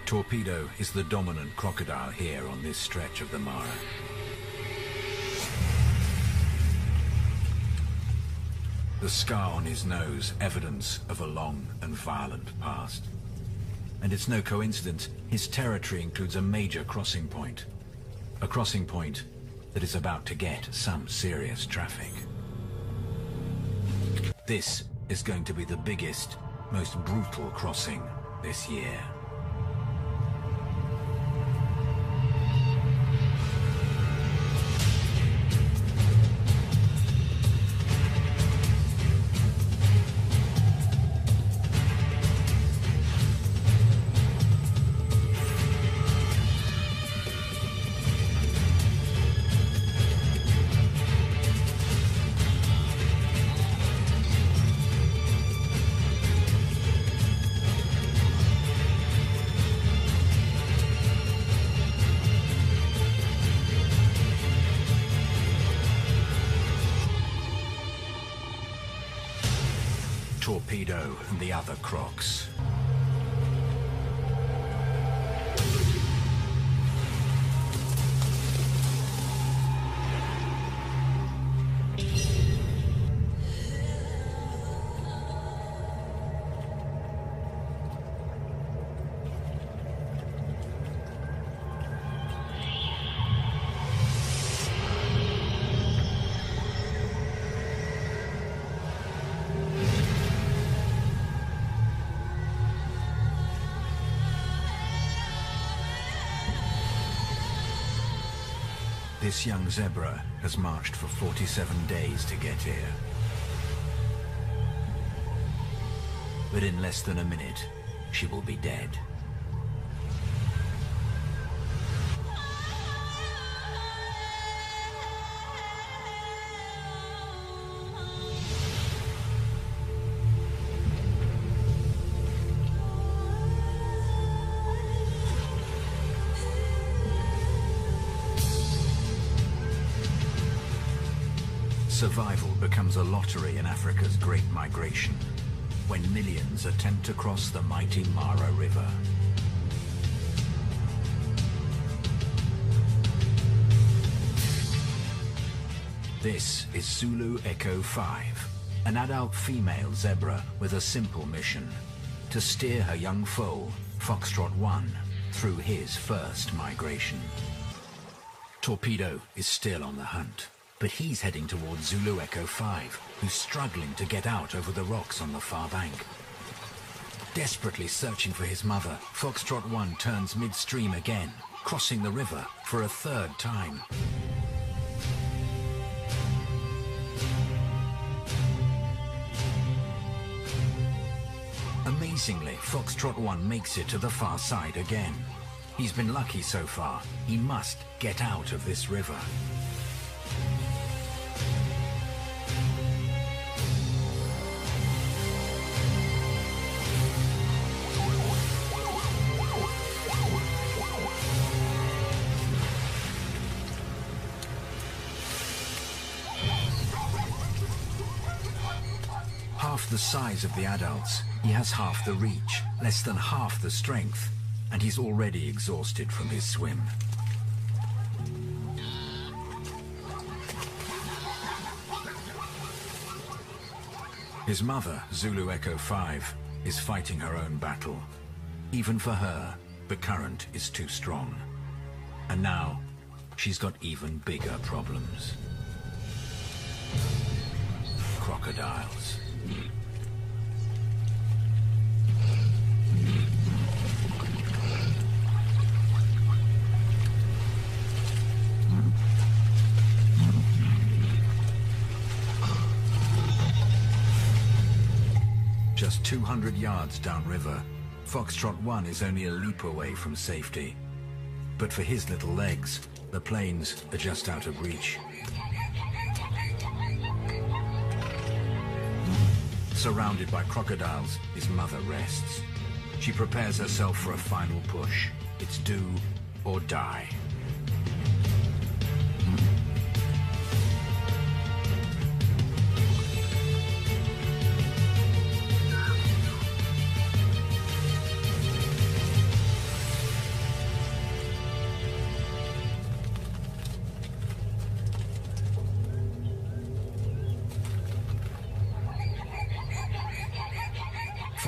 Torpedo is the dominant crocodile here on this stretch of the Mara. The scar on his nose, evidence of a long and violent past. And it's no coincidence, his territory includes a major crossing point. A crossing point that is about to get some serious traffic. This is going to be the biggest, most brutal crossing this year. Torpedo and the other crocs. This young zebra has marched for 47 days to get here. But in less than a minute, she will be dead. Survival becomes a lottery in Africa's Great Migration, when millions attempt to cross the mighty Mara River. This is Zulu Echo 5, an adult female zebra with a simple mission: to steer her young foal, Foxtrot 1, through his first migration. Torpedo is still on the hunt, but he's heading towards Zulu Echo 5, who's struggling to get out over the rocks on the far bank. Desperately searching for his mother, Foxtrot 1 turns midstream again, crossing the river for a third time. Amazingly, Foxtrot 1 makes it to the far side again. He's been lucky so far. He must get out of this river. Half the size of the adults, he has half the reach, less than half the strength, and he's already exhausted from his swim. His mother, Zulu Echo 5, is fighting her own battle. Even for her, the current is too strong. And now, she's got even bigger problems. Crocodiles. Just 200 yards downriver, Foxtrot 1 is only a leap away from safety. But for his little legs, the plains are just out of reach. Surrounded by crocodiles, his mother rests. She prepares herself for a final push. It's do or die.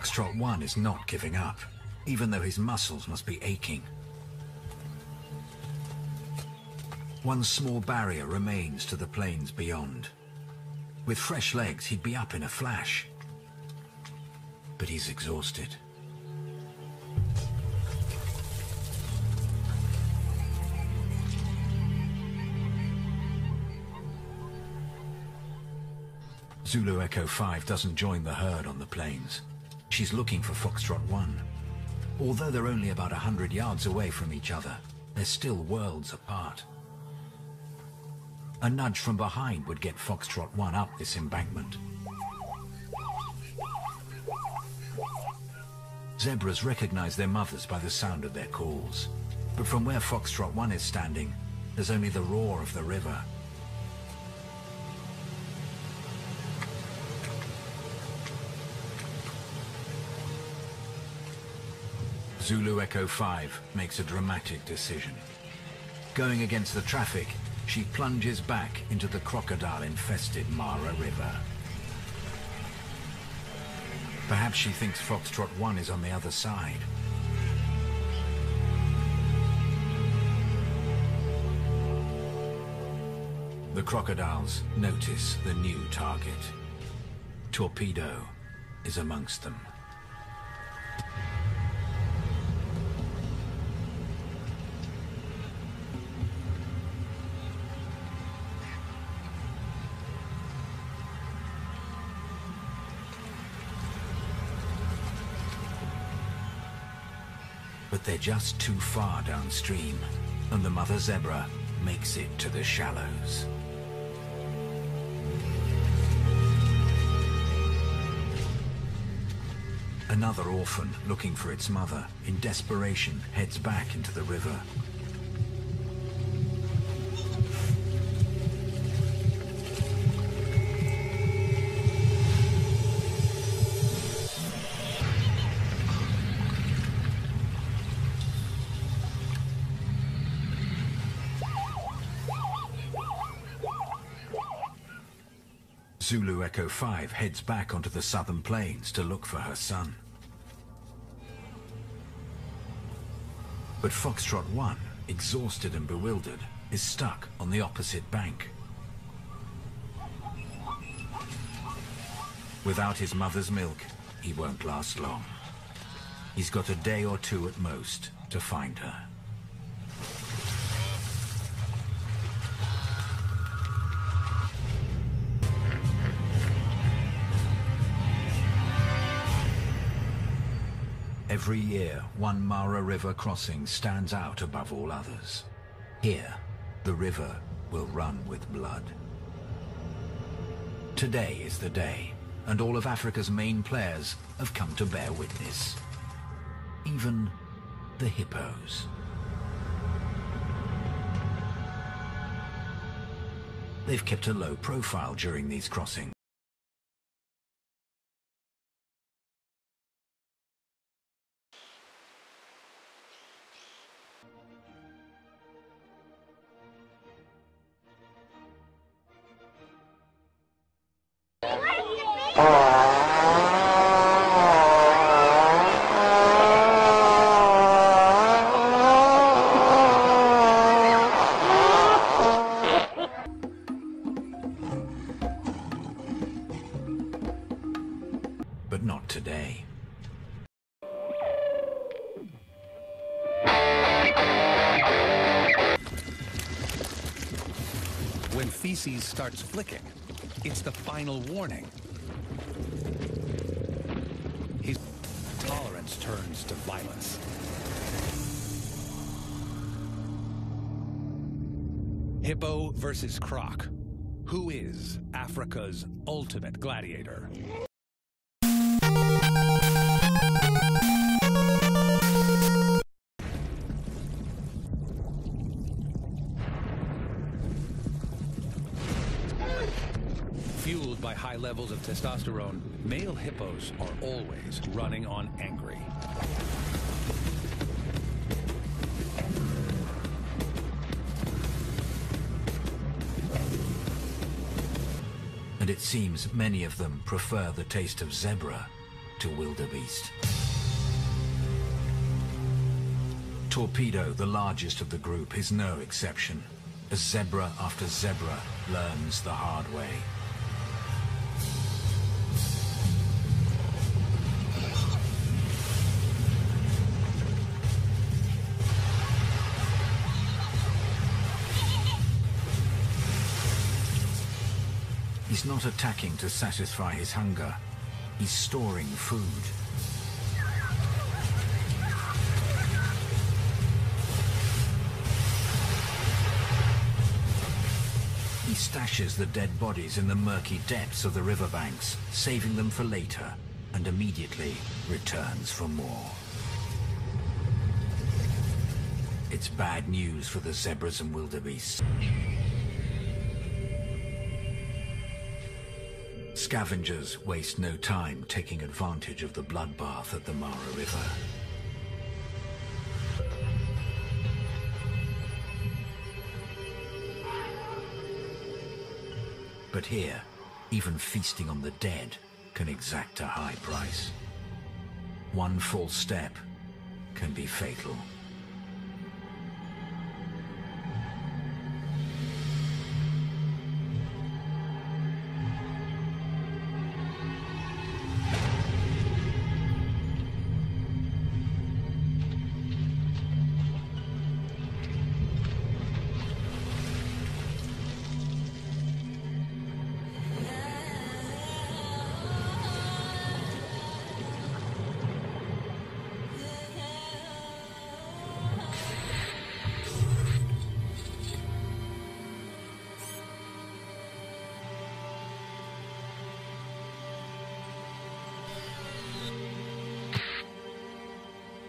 Foxtrot 1 is not giving up, even though his muscles must be aching. One small barrier remains to the plains beyond. With fresh legs, he'd be up in a flash. But he's exhausted. Zulu Echo 5 doesn't join the herd on the plains. She's looking for Foxtrot 1. Although they're only about 100 yards away from each other, they're still worlds apart. A nudge from behind would get Foxtrot 1 up this embankment. Zebras recognize their mothers by the sound of their calls. But from where Foxtrot 1 is standing, there's only the roar of the river. Zulu Echo 5 makes a dramatic decision. Going against the traffic, she plunges back into the crocodile-infested Mara River. Perhaps she thinks Foxtrot 1 is on the other side. The crocodiles notice the new target. Torpedo is amongst them. But they're just too far downstream, and the mother zebra makes it to the shallows. Another orphan looking for its mother, in desperation, heads back into the river. Zulu Echo 5 heads back onto the southern plains to look for her son. But Foxtrot 1, exhausted and bewildered, is stuck on the opposite bank. Without his mother's milk, he won't last long. He's got a day or two at most to find her. Every year, one Mara River crossing stands out above all others. Here, the river will run with blood. Today is the day, and all of Africa's main players have come to bear witness. Even the hippos. They've kept a low profile during these crossings. But not today. When feces starts flicking, it's the final warning. His tolerance turns to violence. Hippo versus croc. Who is Africa's ultimate gladiator? Fueled by high levels of testosterone, male hippos are always running on angry. And it seems many of them prefer the taste of zebra to wildebeest. Torpedo, the largest of the group, is no exception, as zebra after zebra learns the hard way. He's not attacking to satisfy his hunger. He's storing food. He stashes the dead bodies in the murky depths of the riverbanks, saving them for later, and immediately returns for more. It's bad news for the zebras and wildebeests. Scavengers waste no time taking advantage of the bloodbath at the Mara River. But here, even feasting on the dead can exact a high price. One false step can be fatal.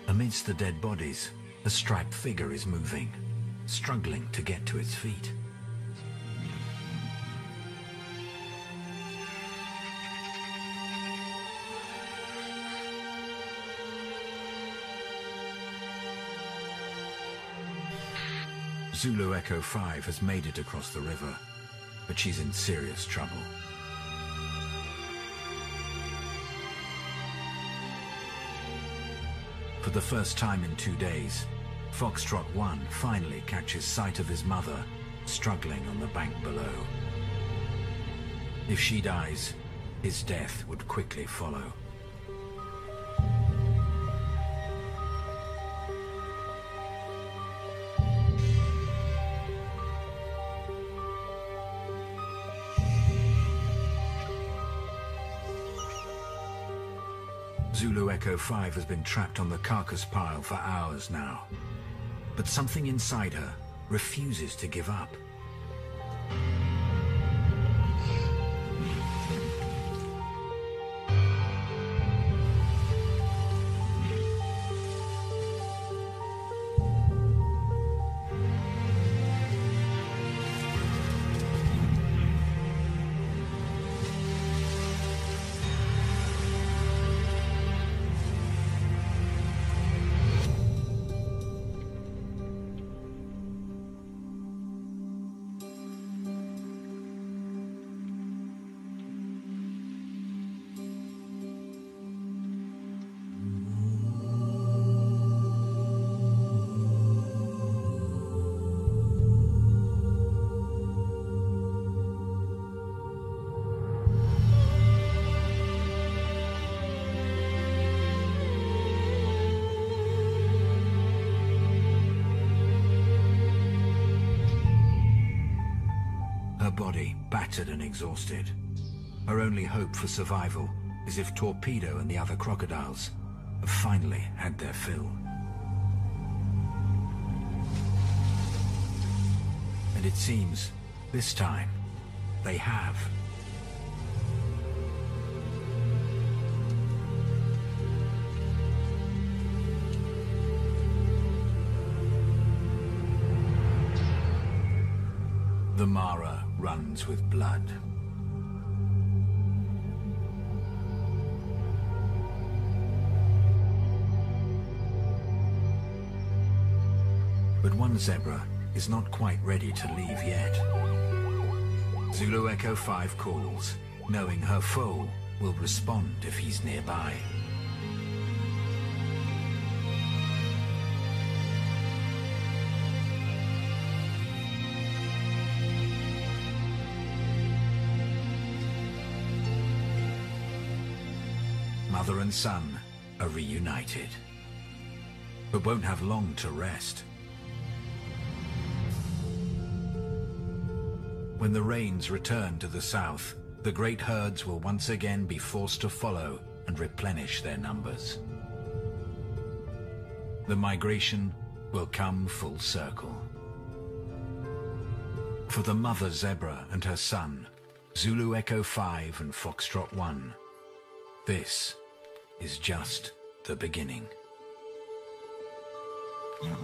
Amidst the dead bodies, a striped figure is moving, struggling to get to its feet. Zulu Echo 5 has made it across the river, but she's in serious trouble. For the first time in 2 days, Foxtrot 1 finally catches sight of his mother struggling on the bank below. If she dies, his death would quickly follow. Zulu Echo 5 has been trapped on the carcass pile for hours now. But something inside her refuses to give up. Body battered and exhausted. Her only hope for survival is if Torpedo and the other crocodiles have finally had their fill. And it seems, this time, they have. The Mara runs with blood. But one zebra is not quite ready to leave yet. Zulu Echo 5 calls, knowing her foal will respond if he's nearby. Mother and son are reunited, but won't have long to rest. When the rains return to the south, the great herds will once again be forced to follow and replenish their numbers. The migration will come full circle. For the mother zebra and her son, Zulu Echo 5 and Foxtrot 1, this is just the beginning. Yeah.